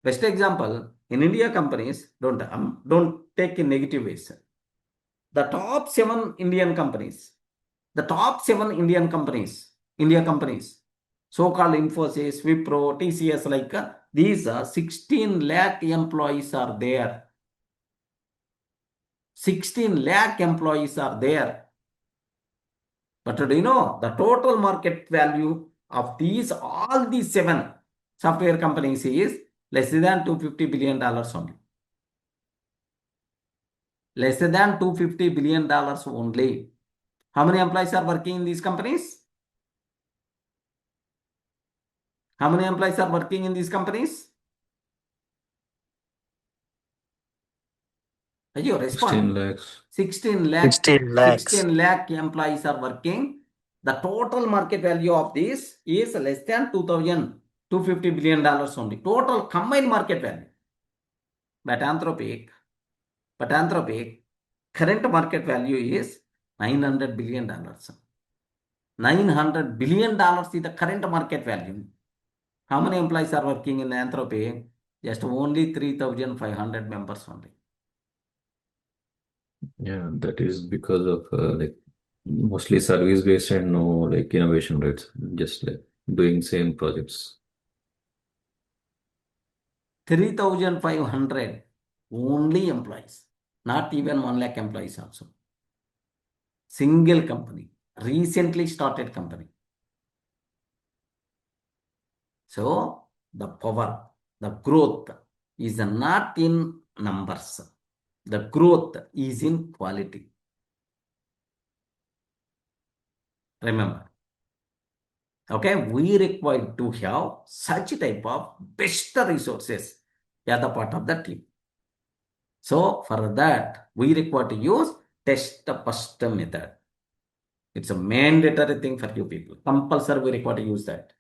Best example, in India companies, don't take in negative ways. The top 7 Indian companies, India companies, so-called Infosys, Wipro, TCS, like these 16 lakh employees are there. 16 lakh employees are there. But do you know the total market value of all these 7 software companies is less than $250 billion only. Less than $250 billion only. How many employees are working in these companies? How many employees are working in these companies? Ayyo, 16 respond. lakhs. 16 lakh. 16 lakhs. 16 lakh employees are working. The total market value of this is less than $250 billion only. Total combined market value. But Anthropic, current market value is $900 billion. $900 billion is the current market value. How many employees are working in Anthropic? Just only 3,500 members only. Yeah, that is because of like mostly service based and no like innovation rates, just like doing same projects. 3,500 only employees, not even 1 lakh employees also. Single company, recently started company. So the power, the growth is not in numbers. The growth is in quality. Remember. Okay, we require to have such type of best resources as a part of the team. So for that, we require to use test first method. It's a mandatory thing for you people. Compulsory we require to use that.